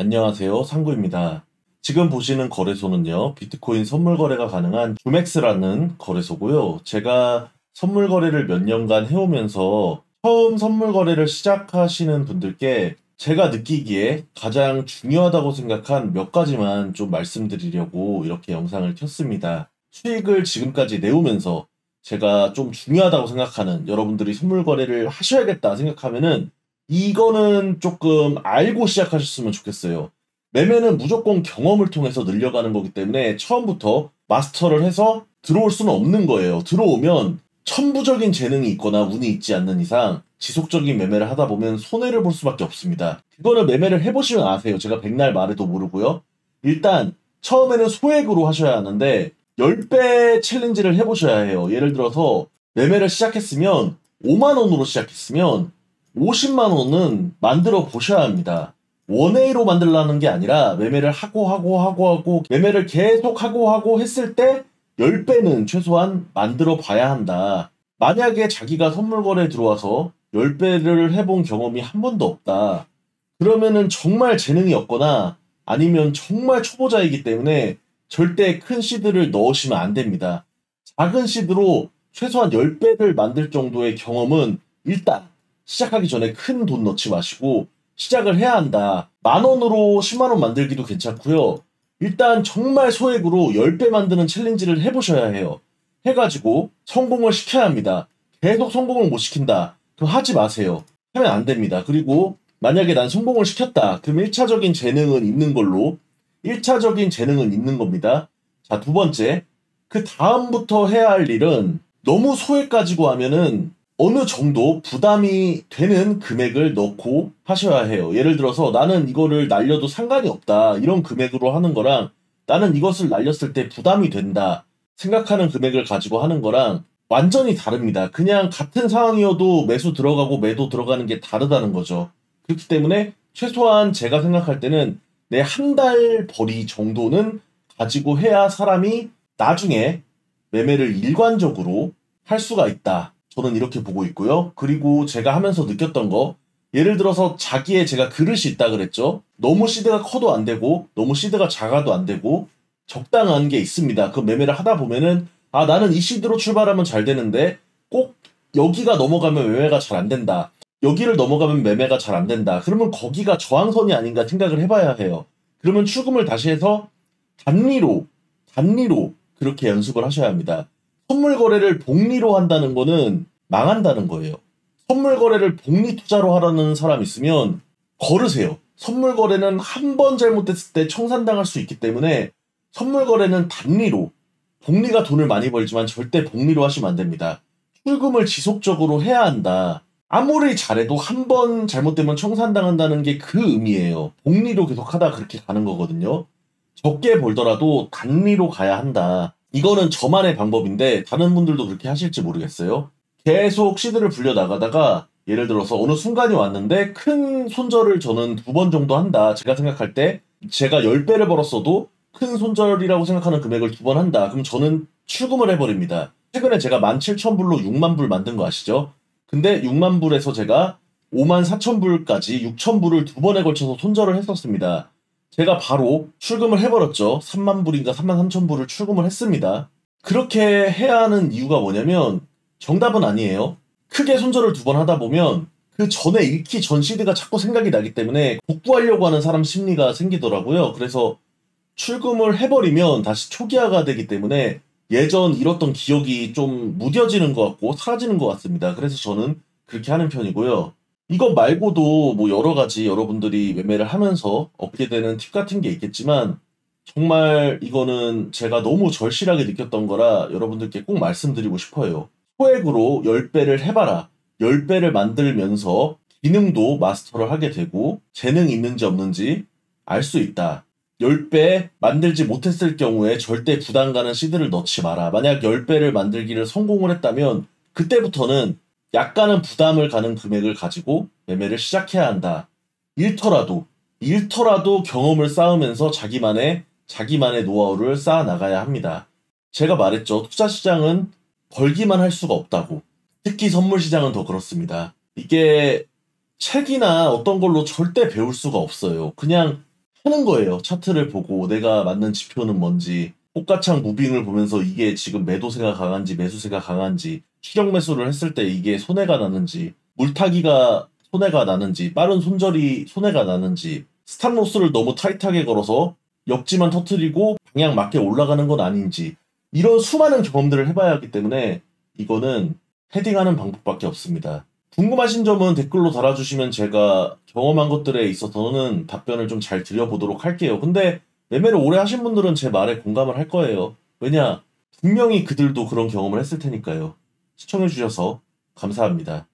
안녕하세요. 상구입니다. 지금 보시는 거래소는요, 비트코인 선물 거래가 가능한 주맥스라는 거래소고요. 제가 선물 거래를 몇 년간 해오면서 처음 선물 거래를 시작하시는 분들께 제가 느끼기에 가장 중요하다고 생각한 몇 가지만 좀 말씀드리려고 이렇게 영상을 켰습니다. 수익을 지금까지 내오면서 제가 좀 중요하다고 생각하는, 여러분들이 선물 거래를 하셔야겠다 생각하면은 이거는 조금 알고 시작하셨으면 좋겠어요. 매매는 무조건 경험을 통해서 늘려가는 거기 때문에 처음부터 마스터를 해서 들어올 수는 없는 거예요. 들어오면 천부적인 재능이 있거나 운이 있지 않는 이상 지속적인 매매를 하다 보면 손해를 볼 수밖에 없습니다. 그거는 매매를 해보시면 아세요. 제가 백날 말해도 모르고요. 일단 처음에는 소액으로 하셔야 하는데 10배 챌린지를 해보셔야 해요. 예를 들어서 매매를 시작했으면 5만 원으로 시작했으면 50만 원은 만들어 보셔야 합니다. 원웨이로 만들라는 게 아니라 매매를 하고 매매를 계속 하고 했을 때 10배는 최소한 만들어 봐야 한다. 만약에 자기가 선물 거래에 들어와서 10배를 해본 경험이 한 번도 없다. 그러면은 정말 재능이 없거나 아니면 정말 초보자이기 때문에 절대 큰 시드를 넣으시면 안 됩니다. 작은 시드로 최소한 10배를 만들 정도의 경험은 일단 시작하기 전에 큰 돈 넣지 마시고 시작을 해야 한다. 만 원으로 10만 원 만들기도 괜찮고요. 일단 정말 소액으로 10배 만드는 챌린지를 해보셔야 해요. 해가지고 성공을 시켜야 합니다. 계속 성공을 못 시킨다. 그럼 하지 마세요. 하면 안 됩니다. 그리고 만약에 난 성공을 시켰다. 그럼 1차적인 재능은 있는 걸로 1차적인 재능은 있는 겁니다. 자, 두 번째. 그 다음부터 해야 할 일은 너무 소액 가지고 하면은 어느 정도 부담이 되는 금액을 넣고 하셔야 해요. 예를 들어서 나는 이거를 날려도 상관이 없다. 이런 금액으로 하는 거랑 나는 이것을 날렸을 때 부담이 된다. 생각하는 금액을 가지고 하는 거랑 완전히 다릅니다. 그냥 같은 상황이어도 매수 들어가고 매도 들어가는 게 다르다는 거죠. 그렇기 때문에 최소한 제가 생각할 때는 내 한 달 벌이 정도는 가지고 해야 사람이 나중에 매매를 일관적으로 할 수가 있다. 저는 이렇게 보고 있고요. 그리고 제가 하면서 느꼈던 거, 예를 들어서 자기의 제가 그릇이 있다 그랬죠. 너무 시드가 커도 안 되고 너무 시드가 작아도 안 되고 적당한 게 있습니다. 그 매매를 하다 보면은 아, 나는 이 시드로 출발하면 잘 되는데 꼭 여기가 넘어가면 매매가 잘 안 된다. 여기를 넘어가면 매매가 잘 안 된다. 그러면 거기가 저항선이 아닌가 생각을 해봐야 해요. 그러면 출금을 다시 해서 단리로 그렇게 연습을 하셔야 합니다. 선물 거래를 복리로 한다는 거는 망한다는 거예요. 선물 거래를 복리 투자로 하라는 사람 있으면 걸으세요. 선물 거래는 한 번 잘못됐을 때 청산당할 수 있기 때문에 선물 거래는 단리로, 복리가 돈을 많이 벌지만 절대 복리로 하시면 안 됩니다. 출금을 지속적으로 해야 한다. 아무리 잘해도 한 번 잘못되면 청산당한다는 게 그 의미예요. 복리로 계속 하다 그렇게 가는 거거든요. 적게 벌더라도 단리로 가야 한다. 이거는 저만의 방법인데 다른 분들도 그렇게 하실지 모르겠어요. 계속 시드를 불려 나가다가 예를 들어서 어느 순간이 왔는데 큰 손절을 저는 2번 정도 한다. 제가 생각할 때 제가 10배를 벌었어도 큰 손절이라고 생각하는 금액을 2번 한다. 그럼 저는 출금을 해버립니다. 최근에 제가 17,000불로 6만 불 만든 거 아시죠? 근데 6만 불에서 제가 5만 4천 불까지 6천 불을 2번에 걸쳐서 손절을 했었습니다. 제가 바로 출금을 해버렸죠. 3만 불인가 3만 3천 불을 출금을 했습니다. 그렇게 해야 하는 이유가 뭐냐면 정답은 아니에요. 크게 손절을 2번 하다 보면 그 전에 잃기 전 시드가 자꾸 생각이 나기 때문에 복구하려고 하는 사람 심리가 생기더라고요. 그래서 출금을 해버리면 다시 초기화가 되기 때문에 예전 잃었던 기억이 좀 무뎌지는 것 같고 사라지는 것 같습니다. 그래서 저는 그렇게 하는 편이고요. 이거 말고도 뭐 여러 가지 여러분들이 매매를 하면서 얻게 되는 팁 같은 게 있겠지만 정말 이거는 제가 너무 절실하게 느꼈던 거라 여러분들께 꼭 말씀드리고 싶어요. 소액으로 10배를 해봐라. 10배를 만들면서 기능도 마스터를 하게 되고 재능이 있는지 없는지 알 수 있다. 10배 만들지 못했을 경우에 절대 부담 가는 시드를 넣지 마라. 만약 10배를 만들기를 성공을 했다면 그때부터는 약간은 부담을 가는 금액을 가지고 매매를 시작해야 한다. 잃더라도 경험을 쌓으면서 자기만의 노하우를 쌓아 나가야 합니다. 제가 말했죠. 투자 시장은 벌기만 할 수가 없다고. 특히 선물 시장은 더 그렇습니다. 이게 책이나 어떤 걸로 절대 배울 수가 없어요. 그냥 하는 거예요. 차트를 보고 내가 맞는 지표는 뭔지, 호가창 무빙을 보면서 이게 지금 매도세가 강한지 매수세가 강한지, 추격 매수를 했을 때 이게 손해가 나는지, 물타기가 손해가 나는지, 빠른 손절이 손해가 나는지, 스탑로스를 너무 타이트하게 걸어서 옆지만 터트리고 방향 맞게 올라가는 건 아닌지, 이런 수많은 경험들을 해봐야 하기 때문에 이거는 헤딩하는 방법밖에 없습니다. 궁금하신 점은 댓글로 달아주시면 제가 경험한 것들에 있어서는 답변을 좀 잘 드려보도록 할게요. 근데 매매를 오래 하신 분들은 제 말에 공감을 할 거예요. 왜냐? 분명히 그들도 그런 경험을 했을 테니까요. 시청해주셔서 감사합니다.